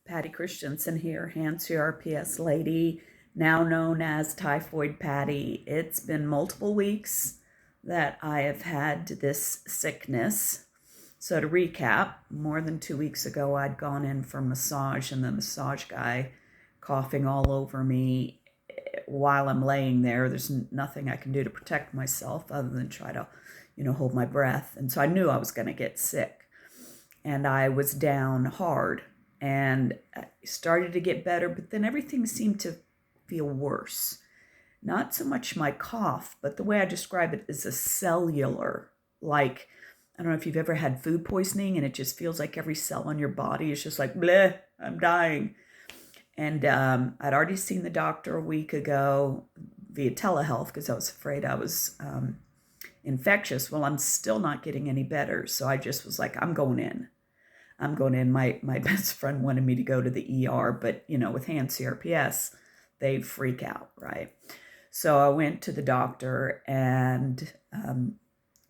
Patty Christensen here, hand CRPS lady, now known as Typhoid Patty. It's been multiple weeks that I have had this sickness. So to recap, more than 2 weeks ago, I'd gone in for massage, and the massage guy coughing all over me while I'm laying there. There's nothing I can do to protect myself other than try to, hold my breath. And so I knew I was going to get sick, and I was down hard, and I started to get better, but then everything seemed to feel worse. Not so much my cough, but the way I describe it is a cellular, like, I don't know if you've ever had food poisoning and it just feels like every cell on your body is just like, bleh, I'm dying. And I'd already seen the doctor a week ago via telehealth because I was afraid I was infectious. Well, I'm still not getting any better. So I just was like, I'm going in. My best friend wanted me to go to the ER, but with hand CRPS, they freak out, right? So I went to the doctor, and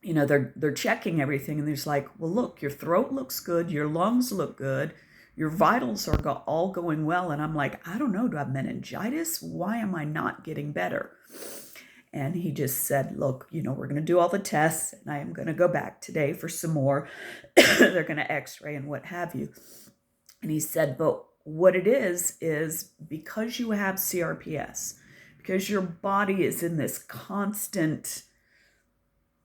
they're checking everything, and there's like, well, look, your throat looks good, your lungs look good, your vitals are all going well. And I'm like, I don't know, do I have meningitis? Why am I not getting better? And he just said, look, we're going to do all the tests, and I am going to go back today for some more. They're going to x-ray and what have you. And he said, but what it is because you have CRPS, because your body is in this constant,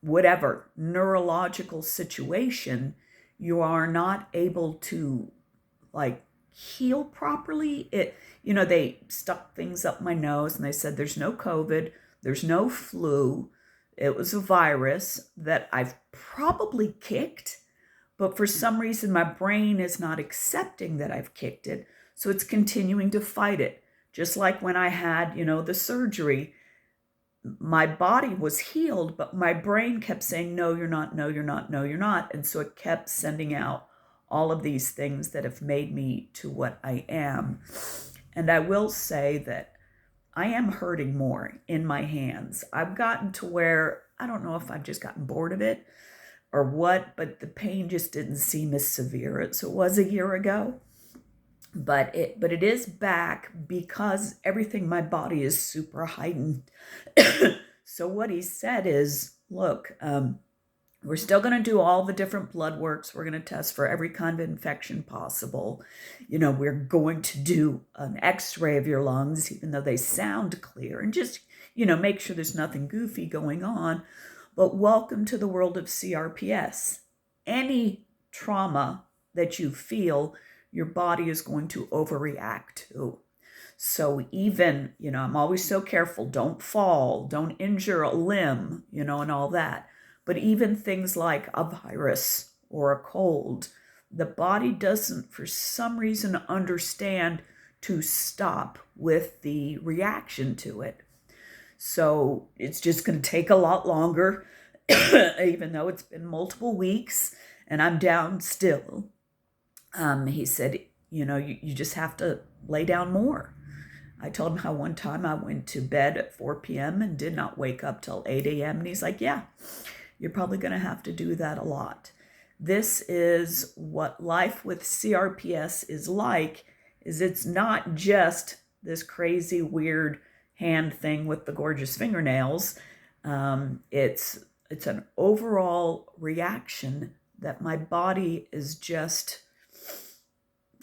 whatever, neurological situation, you are not able to heal properly. They stuck things up my nose, and they said, there's no COVID, there's no flu. It was a virus that I've probably kicked, but for some reason my brain is not accepting that I've kicked it. So it's continuing to fight it. Just like when I had, the surgery, my body was healed, but my brain kept saying, no, you're not, no, you're not, no, you're not. And so it kept sending out all of these things that have made me to what I am. And I will say that I am hurting more in my hands. I've gotten to where, I don't know if I've just gotten bored of it or what, but the pain just didn't seem as severe as it was a year ago. But it is back because everything in my body is super heightened. So what he said is, look, we're still going to do all the different blood works. We're going to test for every kind of infection possible. We're going to do an x-ray of your lungs, even though they sound clear, and just, make sure there's nothing goofy going on. But welcome to the world of CRPS. Any trauma that you feel, your body is going to overreact to. So even, I'm always so careful, don't fall, don't injure a limb, and all that. But even things like a virus or a cold, the body doesn't, for some reason, understand to stop with the reaction to it. So it's just going to take a lot longer, even though it's been multiple weeks and I'm down still. He said, you just have to lay down more. I told him how one time I went to bed at 4 p.m. and did not wake up till 8 a.m. And he's like, yeah, you're probably going to have to do that a lot. This is what life with CRPS is like, is it's not just this crazy, weird hand thing with the gorgeous fingernails. It's an overall reaction that my body is just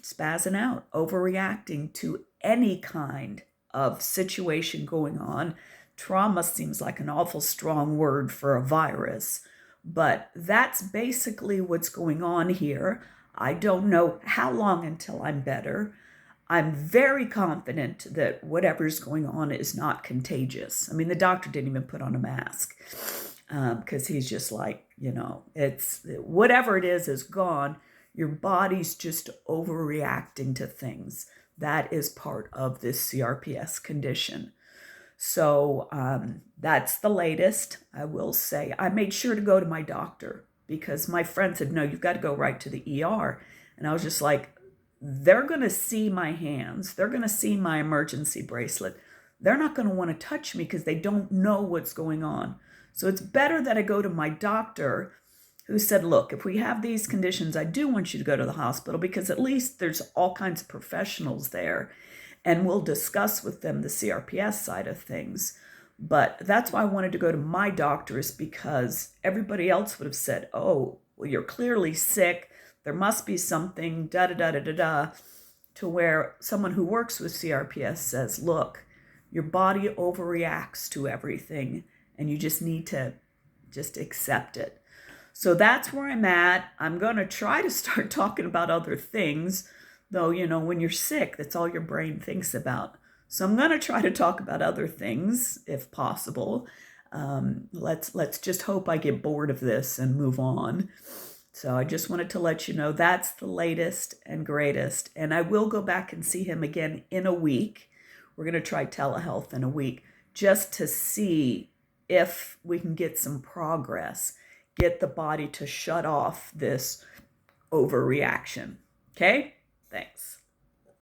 spazzing out, overreacting to any kind of situation going on. Trauma seems like an awful strong word for a virus, but that's basically what's going on here. I don't know how long until I'm better. I'm very confident that whatever's going on is not contagious. I mean, the doctor didn't even put on a mask because he's just like, it's whatever it is gone. Your body's just overreacting to things. That is part of this CRPS condition. So that's the latest. I will say I made sure to go to my doctor because my friend said, no, you've got to go right to the ER. And I was just like, they're going to see my hands. They're going to see my emergency bracelet. They're not going to want to touch me because they don't know what's going on. So it's better that I go to my doctor who said, look, if we have these conditions, I do want you to go to the hospital because at least there's all kinds of professionals there and we'll discuss with them the CRPS side of things. But that's why I wanted to go to my doctor, is because everybody else would have said, oh, well, you're clearly sick. There must be something, da da da da da da, to where someone who works with CRPS says, look, your body overreacts to everything and you just need to just accept it. So that's where I'm at. I'm going to try to start talking about other things, though, when you're sick, that's all your brain thinks about. So I'm going to try to talk about other things if possible. Let's just hope I get bored of this and move on. So I just wanted to let you know that's the latest and greatest. And I will go back and see him again in a week. We're going to try telehealth in a week just to see if we can get some progress, get the body to shut off this overreaction. Okay? Thanks.